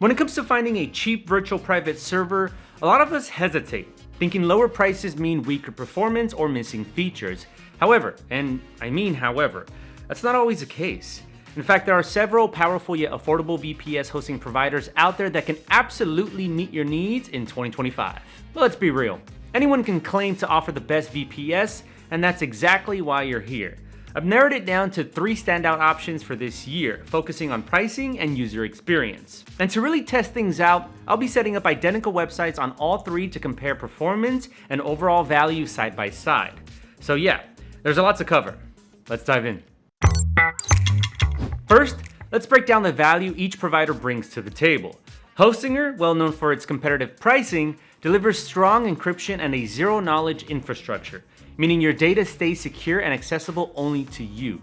When it comes to finding a cheap virtual private server, a lot of us hesitate, thinking lower prices mean weaker performance or missing features. However, and I mean however, that's not always the case. In fact, there are several powerful yet affordable VPS hosting providers out there that can absolutely meet your needs in 2025. But let's be real, anyone can claim to offer the best VPS, and that's exactly why you're here. I've narrowed it down to 3 standout options for this year, focusing on pricing and user experience. And to really test things out, I'll be setting up identical websites on all 3 to compare performance and overall value side by side. So yeah, there's a lot to cover. Let's dive in. First, let's break down the value each provider brings to the table. Hostinger, well known for its competitive pricing, delivers strong encryption and a zero-knowledge infrastructure, meaning your data stays secure and accessible only to you.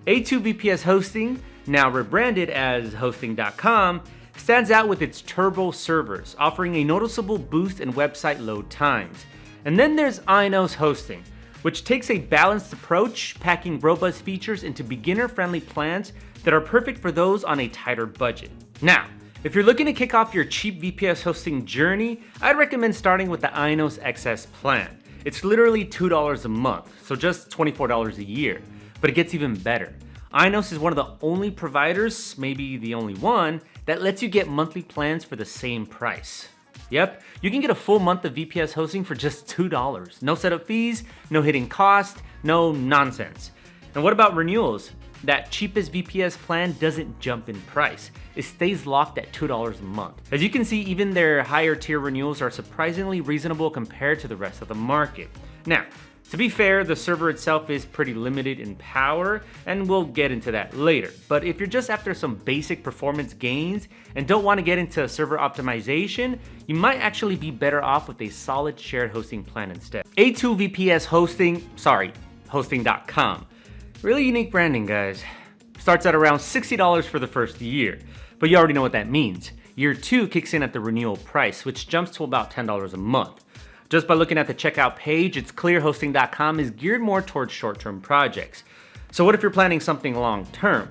A2 VPS Hosting, now rebranded as Hosting.com, stands out with its turbo servers, offering a noticeable boost in website load times. And then there's Inos Hosting, which takes a balanced approach, packing robust features into beginner-friendly plans that are perfect for those on a tighter budget. Now, if you're looking to kick off your cheap VPS hosting journey, I'd recommend starting with the Inos XS plan. It's literally $2 a month, so just $24 a year, but it gets even better. Inos is one of the only providers, maybe the only one, that lets you get monthly plans for the same price. Yep, you can get a full month of VPS hosting for just $2. No setup fees, no hidden cost, no nonsense. And what about renewals? That cheapest VPS plan doesn't jump in price. It stays locked at $2 a month. As you can see, even their higher tier renewals are surprisingly reasonable compared to the rest of the market. Now, to be fair, the server itself is pretty limited in power, and we'll get into that later. But if you're just after some basic performance gains and don't want to get into server optimization, you might actually be better off with a solid shared hosting plan instead. A2 VPS Hosting.com. Really unique branding, guys. Starts at around $60 for the first year, but you already know what that means. Year 2 kicks in at the renewal price, which jumps to about $10 a month. Just by looking at the checkout page, it's clear Hosting.com is geared more towards short-term projects. So what if you're planning something long-term?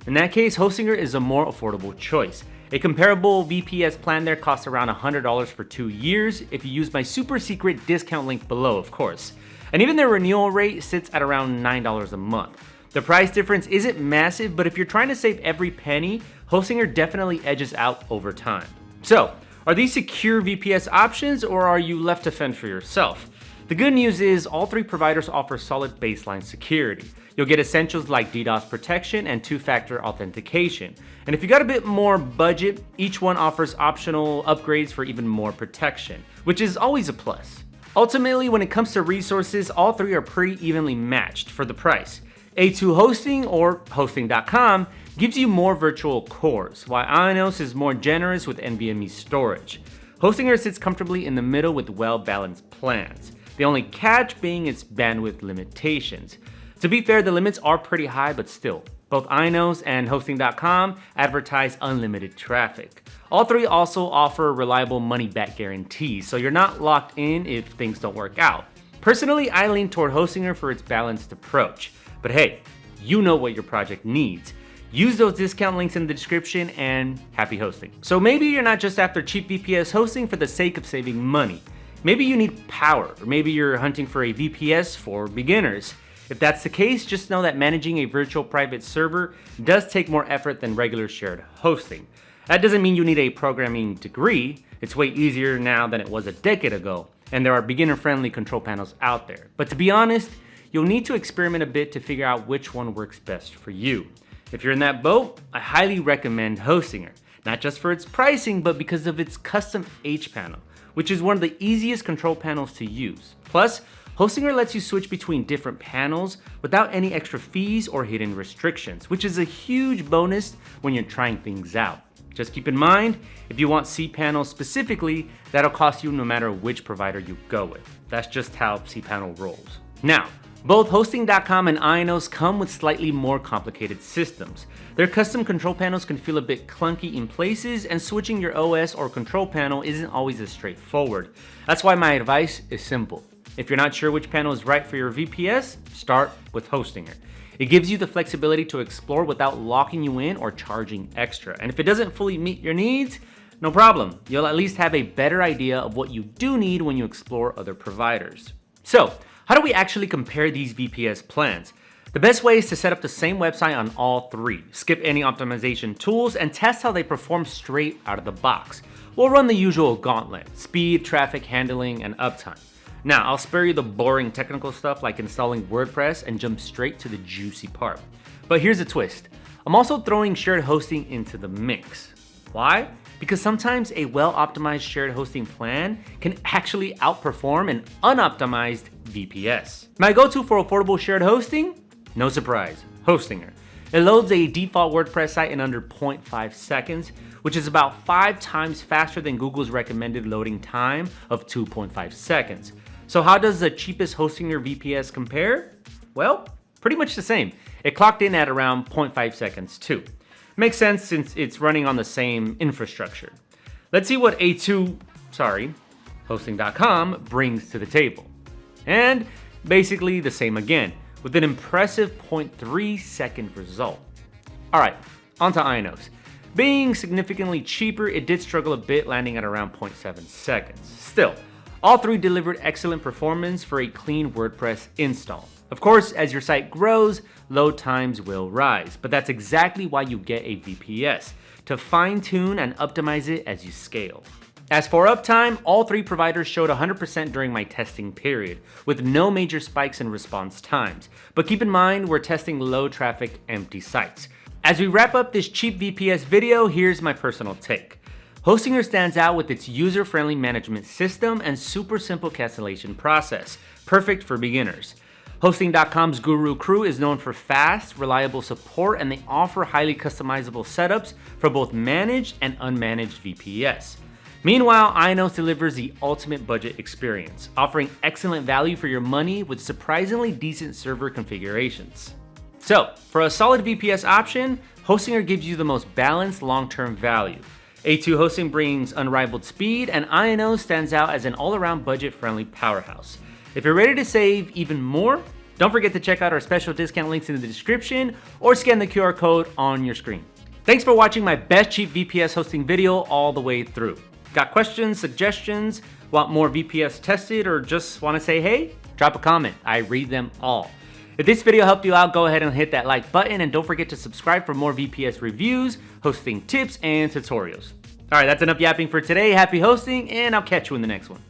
In that case, Hostinger is a more affordable choice. A comparable VPS plan there costs around $100 for 2 years if you use my super secret discount link below, of course. And even their renewal rate sits at around $9 a month. The price difference isn't massive, but if you're trying to save every penny, Hostinger definitely edges out over time. So, are these secure VPS options, or are you left to fend for yourself? The good news is all 3 providers offer solid baseline security. You'll get essentials like DDoS protection and 2-factor authentication. And if you got a bit more budget, each one offers optional upgrades for even more protection, which is always a plus. Ultimately, when it comes to resources, all 3 are pretty evenly matched for the price. A2 Hosting, or Hosting.com, gives you more virtual cores, while Inos is more generous with NVMe storage. Hostinger sits comfortably in the middle with well-balanced plans, the only catch being its bandwidth limitations. To be fair, the limits are pretty high, but still, both Inos and Hosting.com advertise unlimited traffic. All 3 also offer reliable money-back guarantees, so you're not locked in if things don't work out. Personally, I lean toward Hostinger for its balanced approach. But hey, you know what your project needs. Use those discount links in the description and happy hosting. So maybe you're not just after cheap VPS hosting for the sake of saving money. Maybe you need power, or maybe you're hunting for a VPS for beginners. If that's the case, just know that managing a virtual private server does take more effort than regular shared hosting. That doesn't mean you need a programming degree. It's way easier now than it was a decade ago, and there are beginner-friendly control panels out there. But to be honest, you'll need to experiment a bit to figure out which one works best for you. If you're in that boat, I highly recommend Hostinger, not just for its pricing, but because of its custom H panel, which is one of the easiest control panels to use. Plus, Hostinger lets you switch between different panels without any extra fees or hidden restrictions, which is a huge bonus when you're trying things out. Just keep in mind, if you want cPanel specifically, that'll cost you no matter which provider you go with. That's just how cPanel rolls. Now, both Hosting.com and Inos come with slightly more complicated systems. Their custom control panels can feel a bit clunky in places, and switching your OS or control panel isn't always as straightforward. That's why my advice is simple. If you're not sure which panel is right for your VPS, start with Hostinger. It gives you the flexibility to explore without locking you in or charging extra. And if it doesn't fully meet your needs, No problem, you'll at least have a better idea of what you do need when you explore other providers. So, how do we actually compare these VPS plans? The best way is to set up the same website on all three, skip any optimization tools, and test how they perform straight out of the box. We'll run the usual gauntlet: speed, traffic handling, and uptime. Now, I'll spare you the boring technical stuff like installing WordPress and jump straight to the juicy part. But here's the twist. I'm also throwing shared hosting into the mix. Why? Because sometimes a well-optimized shared hosting plan can actually outperform an unoptimized VPS. My go-to for affordable shared hosting? No surprise, Hostinger. It loads a default WordPress site in under 0.5 seconds, which is about 5 times faster than Google's recommended loading time of 2.5 seconds. So how does the cheapest Hostinger VPS compare? Well, pretty much the same. It clocked in at around 0.5 seconds too. Makes sense since it's running on the same infrastructure. Let's see what hosting.com brings to the table. And basically the same again, with an impressive 0.3 second result. Alright, onto Ionos. Being significantly cheaper, it did struggle a bit, landing at around 0.7 seconds. Still, all three delivered excellent performance for a clean WordPress install. Of course, as your site grows, load times will rise, but that's exactly why you get a VPS, to fine-tune and optimize it as you scale. As for uptime, all three providers showed 100% during my testing period, with no major spikes in response times. But keep in mind, we're testing low-traffic, empty sites. As we wrap up this cheap VPS video, here's my personal take. Hostinger stands out with its user-friendly management system and super simple cancellation process, perfect for beginners. Hosting.com's Guru Crew is known for fast, reliable support, and they offer highly customizable setups for both managed and unmanaged VPS. Meanwhile, Ionos delivers the ultimate budget experience, offering excellent value for your money with surprisingly decent server configurations. So, for a solid VPS option, Hostinger gives you the most balanced long-term value. A2 Hosting brings unrivaled speed, and Ionos stands out as an all-around budget-friendly powerhouse. If you're ready to save even more, don't forget to check out our special discount links in the description or scan the QR code on your screen. Thanks for watching my best cheap VPS hosting video all the way through. Got questions, suggestions, want more VPS tested, or just want to say hey? Drop a comment, I read them all. If this video helped you out, go ahead and hit that like button, and don't forget to subscribe for more VPS reviews, hosting tips, and tutorials. Alright, that's enough yapping for today. Happy hosting, and I'll catch you in the next one.